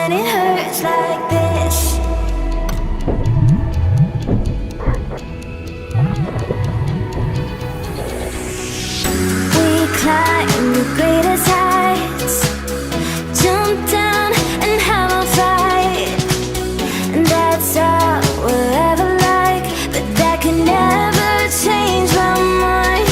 when it hurts like this. We climb the greatest heights, jump down and have a fight, and that's all we'll ever like. But that can never change my mind.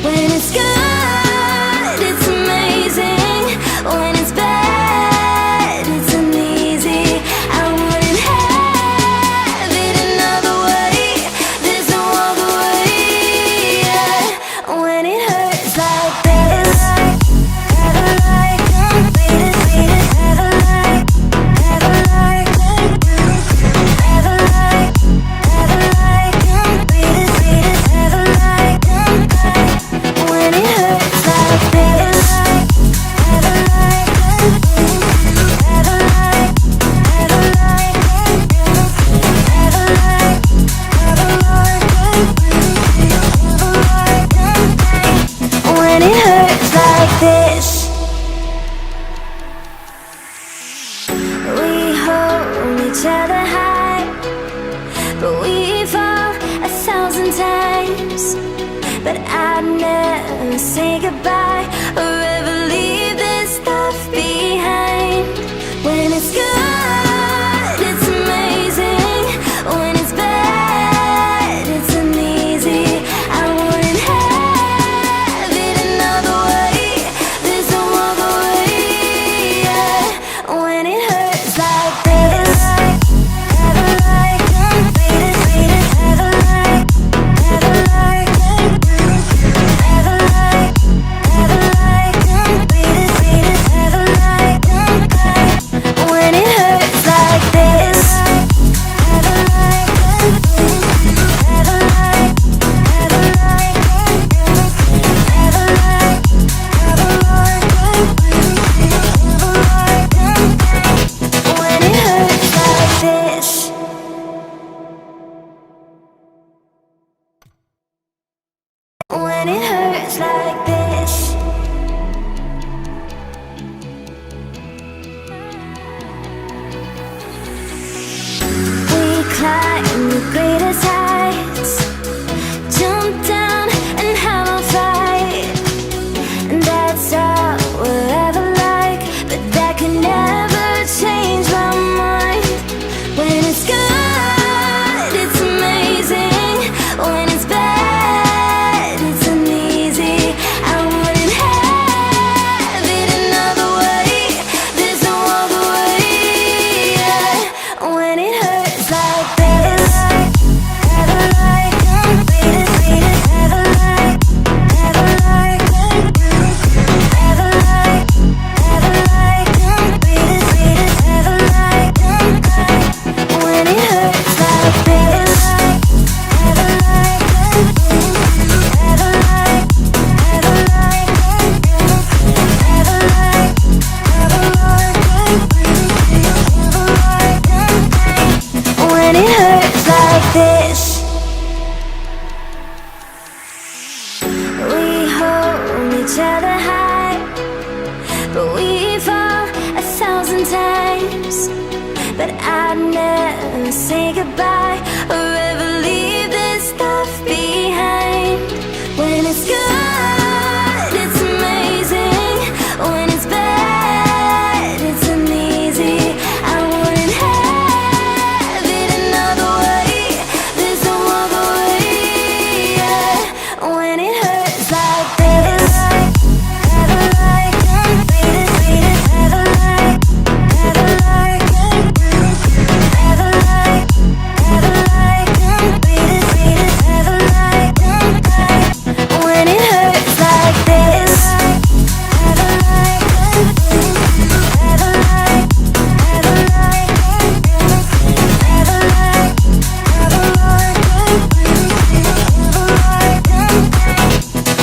When it's good, it's amazing. When it's bad, it's uneasy. I wouldn't have it another way. There's no other way. When it hurts like this, ever like, beat it, ever like, ever like, ever like, beat it, ever like. When it hurts like this, ever like, ever like, ever like, ever like, ever like. When it hurts like this, we hold each other high, but we fall 1,000 times. But I'd never say goodbye or ever leave this stuff behind. When it's good, it's amazing. When it's bad, it's uneasy. I wouldn't have it another way. There's no other way. When it hurts like this, ever like, beat it, ever like, ever like, ever like, ever like, beat it, ever like. When it hurts like this, ever like, ever like, ever like, ever like, ever like. When it hurts like this. When it hurts like this. We climb the greatest heights, jump down and have a fight, and that's all we'll ever like. But that can never change my mind. When it's good, it's amazing. When it's bad, it's uneasy. I wouldn't have it another way. There's no other way. When it hurts like this, ever like, beat it, ever like, ever like, ever like, ever like, beat it, ever like. When it hurts like this, ever like, ever like, ever like, ever like, ever like. When it hurts like this, we hold each other high, but we fall 1,000 times. But I'd never say goodbye or ever leave this stuff behind. When it's good, it's amazing. When it's bad, it's uneasy. I wouldn't have it another way. There's no other way. When it hurts like this, ever like, beat it, ever like, ever like, ever like, ever like, beat it, ever like. When it hurts like this, ever like, ever like, ever like, ever like, ever like.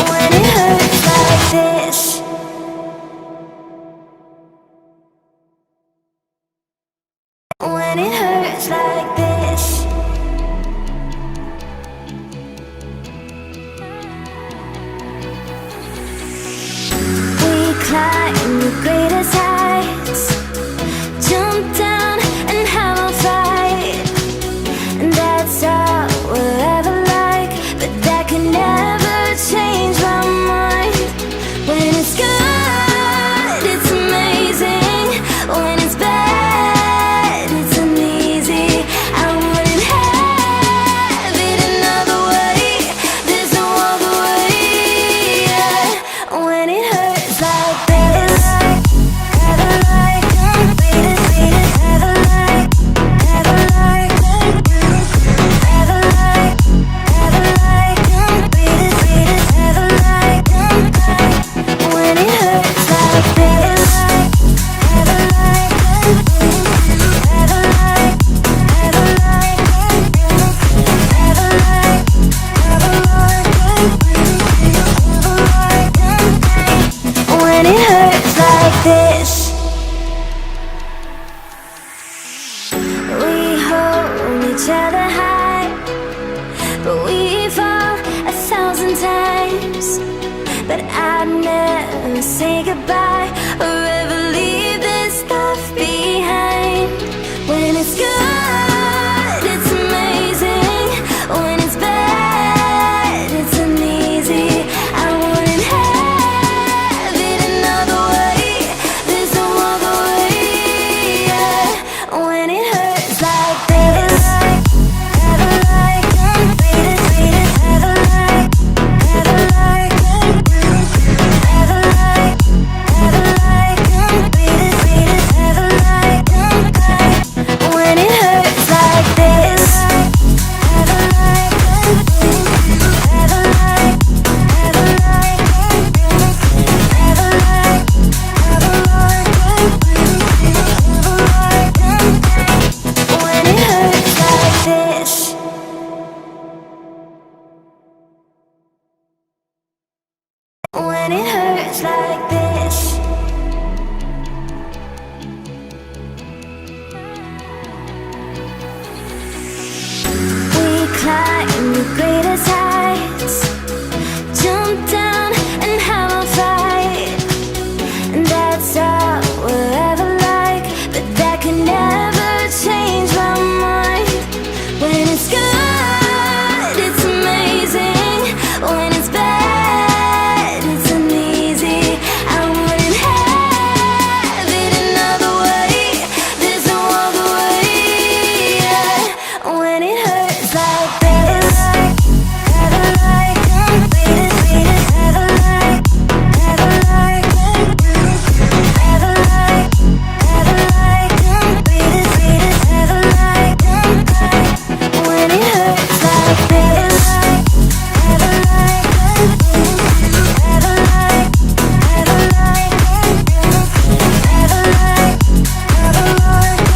When it hurts like this. When it hurts like this. We climb the greatest heights, jump each other high, but we fall 1,000 times. But I'd never say goodbye or ever leave this stuff behind. When it's good, it's amazing. When it's bad, it's uneasy. I wouldn't have it another way. There's no other way, yeah. When it hurts like this, ever like unfaded, ever like, ever like, ever like, ever like unfaded, ever like, when it hurts like this, ever like, ever like, ever like, ever like, ever like, when it hurts like this. When it hurts like this. We climb the greatest heights, jump down and have a fight. And that's all we'll ever like, but that can never change my mind. When it's good, it's amazing. When it's bad, it's uneasy. I wouldn't have it another way. There's no other way, yeah. When it hurts like this, ever like unfaded, ever like, ever like, ever like, ever like unfaded, ever like, when it hurts like this, ever like, ever like, ever like, ever like, ever like,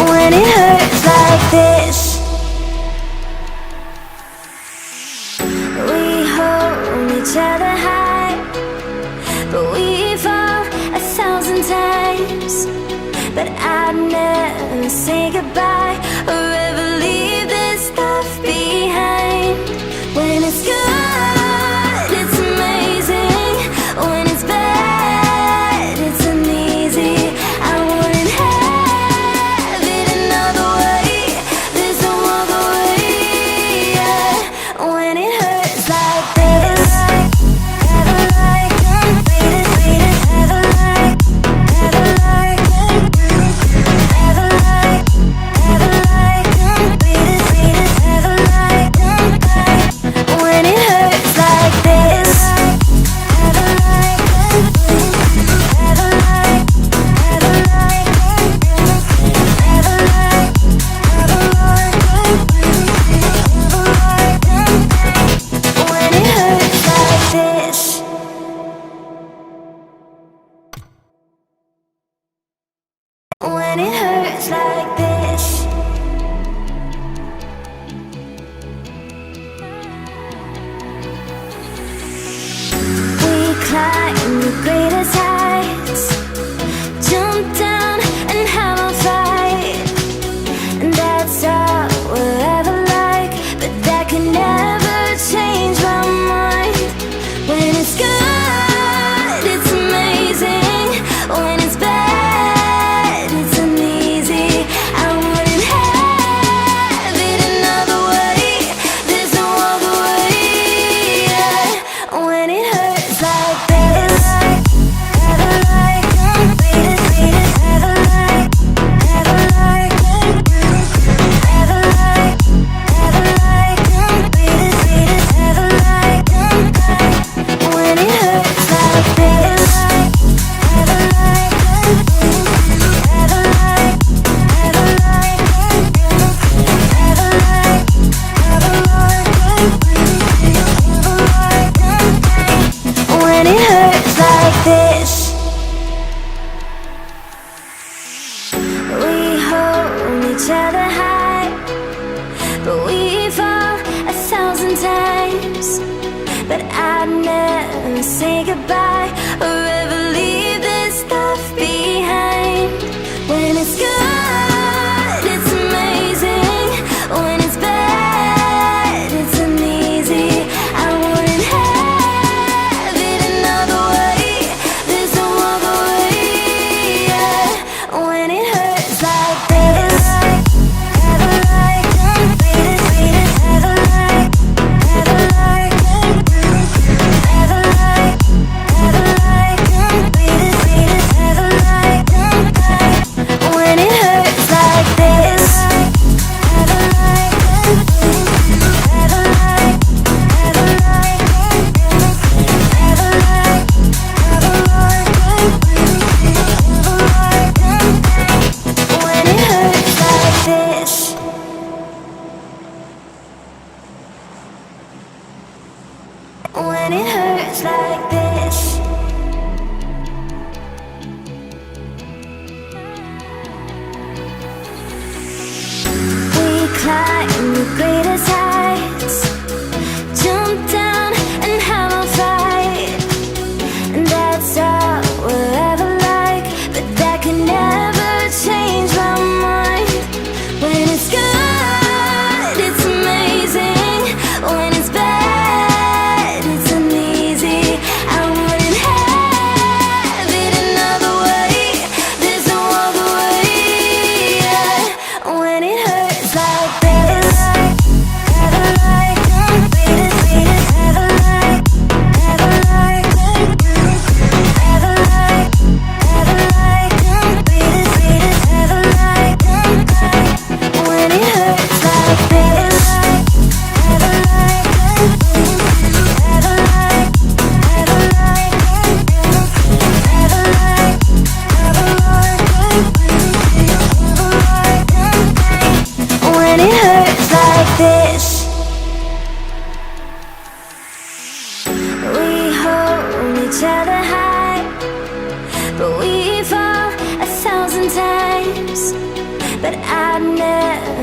when it hurts like this. We hold each other high, but we fall 1,000 times. But I'd never say goodbye or ever leave this stuff behind. When it's good, it's amazing. When it's bad, it's uneasy. I wouldn't have it another way. There's no other way, yeah. When it hurts like this, ever like unfaded, ever like, ever like, ever like, ever like unfaded, ever like, when it hurts like this, ever like, ever like, ever like, ever like, ever like, when it hurts like this. When it hurts like this. We climb the greatest heights, jump down and have a fight. And that's all we'll ever like, but that can never change my mind. When it's good, it's amazing. When it's bad, it's uneasy. I wouldn't have it another way. There's no other way, yeah. When it hurts like this, ever like unfaded, ever like, ever like, ever like, ever like unfaded, ever like, when it hurts like this, ever like, ever like, ever like, ever like, ever like, when it hurts like this. We hold each other high, but we fall 1,000 times. But I'd never say goodbye or ever leave this stuff behind. When it's good.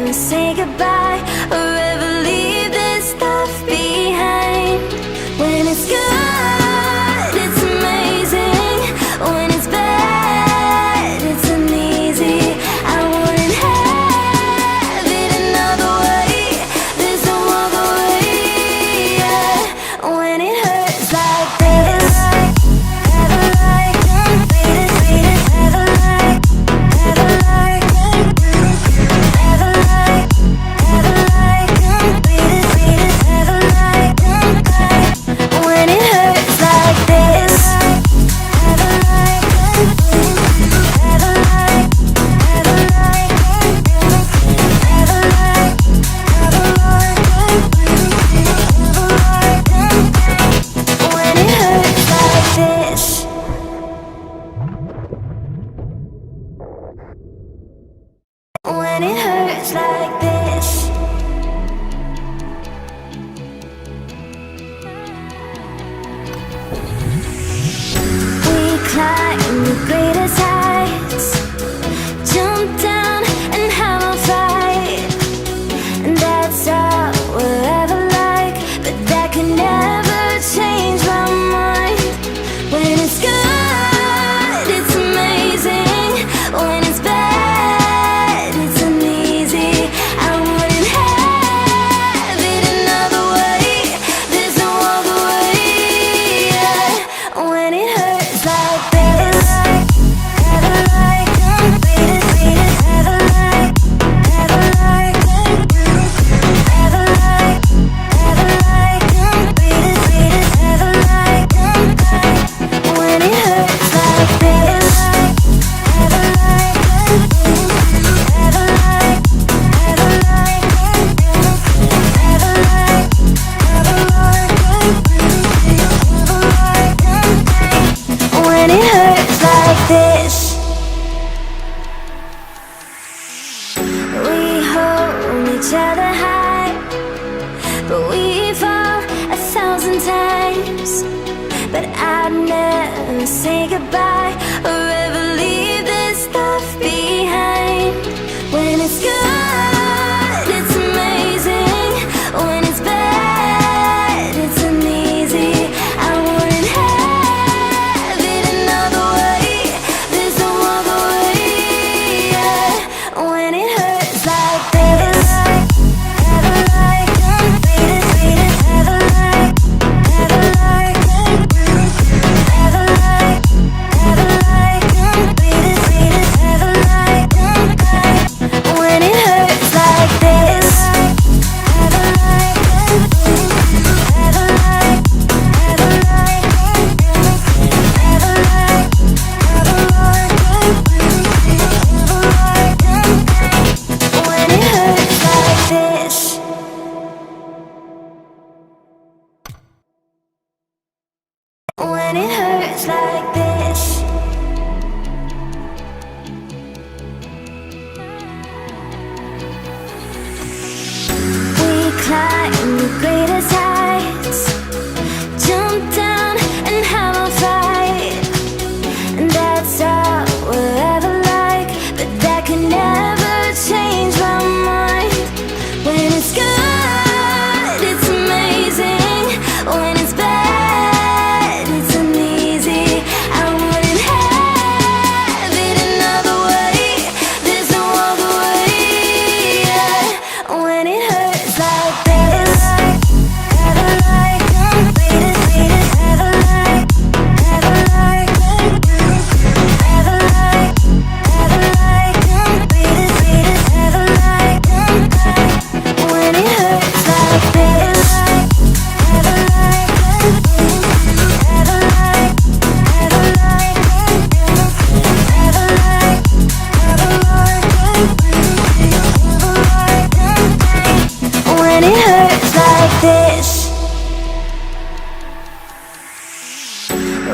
never say goodbye or ever leave this stuff behind. When it's good, it's amazing. When it's bad, it's uneasy. I wouldn't have it another way. There's no other way, yeah. When it hurts like this, ever like beat it, ever like beat it, ever like when it hurts like this, ever like when it hurts like this. When it hurts like this. We climb the greatest heights, jump down and have a fight, and that's all we'll ever like. But that can never change my mind. When it's good, it's amazing. When it's bad, it's uneasy. I wouldn't have it another way. There's no other way, yeah. When it hurts like this, ever like beat it, ever like beat it, ever like beat it, ever like when it hurts like this, ever like when it hurts like this. We hold each other high, but we fall 1,000 times. But I'd never say goodbye or ever leave this stuff behind. When it's good, it's amazing. When it's bad, it's uneasy. I wouldn't have it another way. There's no other way, yeah. When it hurts like this, ever like beat it, ever like beat it, ever like beat it, ever like when it hurts like this, ever like when it hurts like this. When it hurts like this. We climb the greatest heights, jump down and have a fight, and that's all we'll ever like. But that can never change my mind. When it's good, it's amazing. When it's bad, it's uneasy. I wouldn't have it another way. There's no other way, yeah. When it hurts like this, ever like beat it, ever like beat it, ever like beat it, ever like when it hurts like this, ever like when it hurts like this.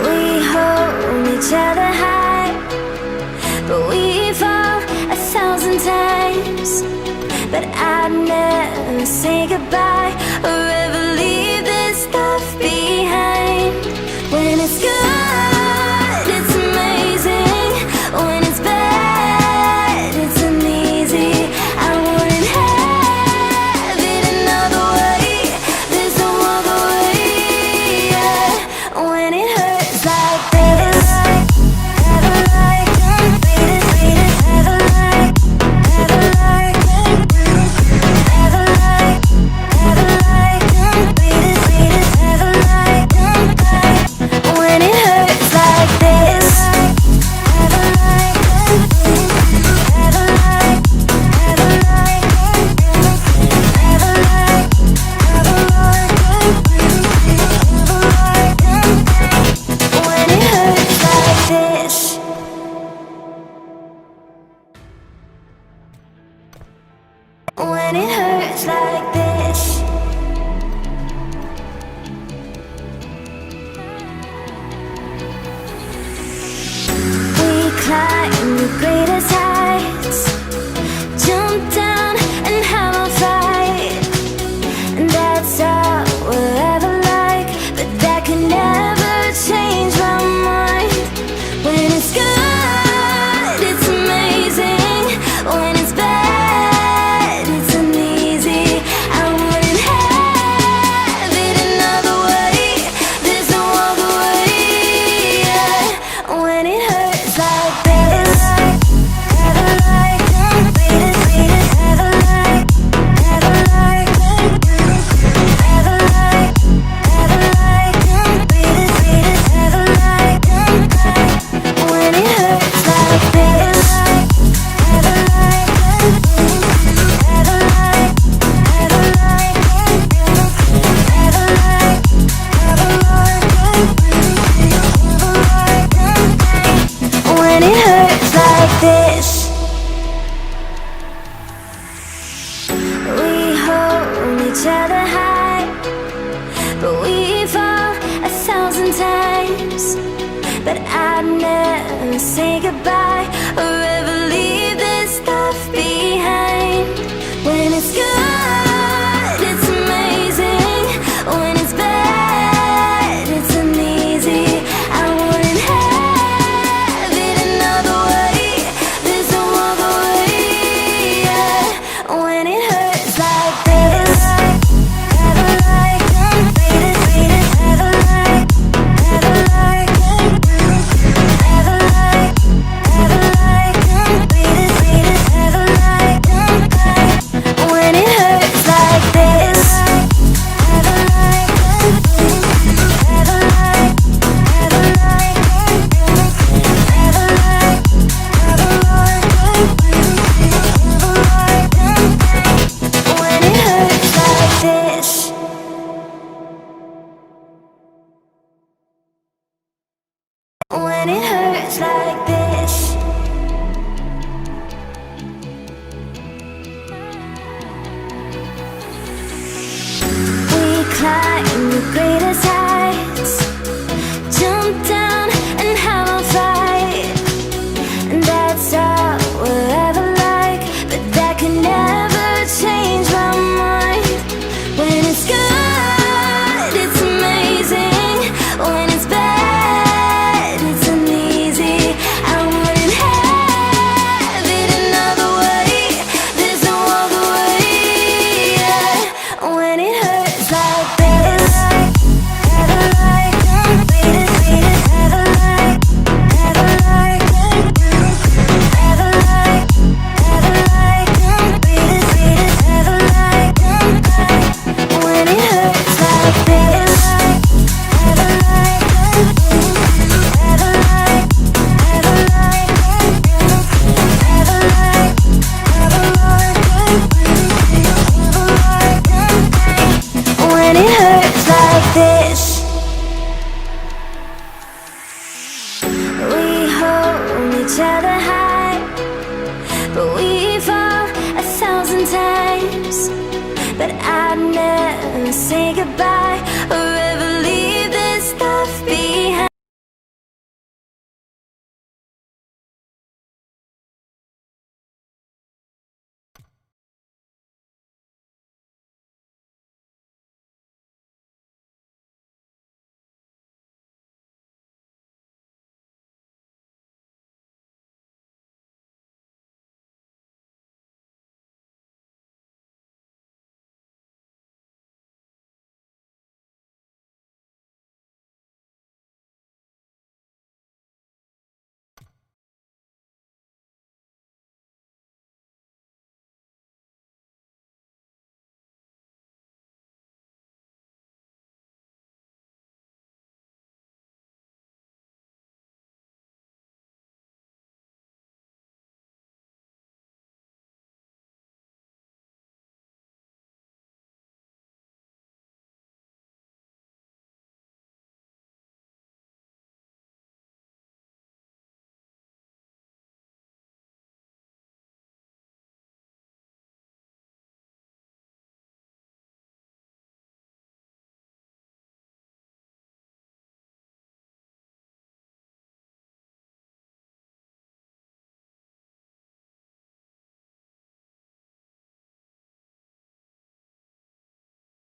We hold each other high, but we fall 1,000 times. But I'd never say goodbye or ever leave this stuff behind. When it's good, it's amazing. When it's bad, it's uneasy. I wouldn't have We climb the greatest heights, jump down and have a fight, and that's all we'll ever like. But that can never change my mind. When it's good, it's amazing. When it's bad, it's uneasy. I wouldn't have it another way. There's no other way, yeah. When it hurts like this, ever like, greatest, ever like, ever like, ever like, greatest, ever like. When it hurts like this, ever like, ever like, ever like, ever like, ever like. When it hurts like this, we hold each other high, but we fall 1,000 times. But I'd never say goodbye or ever leave this stuff behind. When it's good, it's amazing. When it's bad, it's uneasy. I wouldn't have it another way. There's no other way, yeah. When it hurts like this, ever like, greatest, ever like, ever like, ever like, ever like, greatest, ever like. When it hurts like this, ever like, ever like, ever like, ever like, ever like, when it hurts like this. When it hurts like this, we climb the greatest heights, jump down and have a fight, and that's all we'll ever like. But that can never change my mind. When it's good, it's amazing. When it's bad, it's uneasy. I wouldn't have it another way. There's no other way, yeah. When it hurts like this, ever like, greatest, ever like, ever like, ever like, ever like, greatest, ever like. When it hurts like this, ever like, ever like, ever like, ever like, ever like. When it hurts like this, we hold each other high, but we fall 1,000 times. But I'd never say goodbye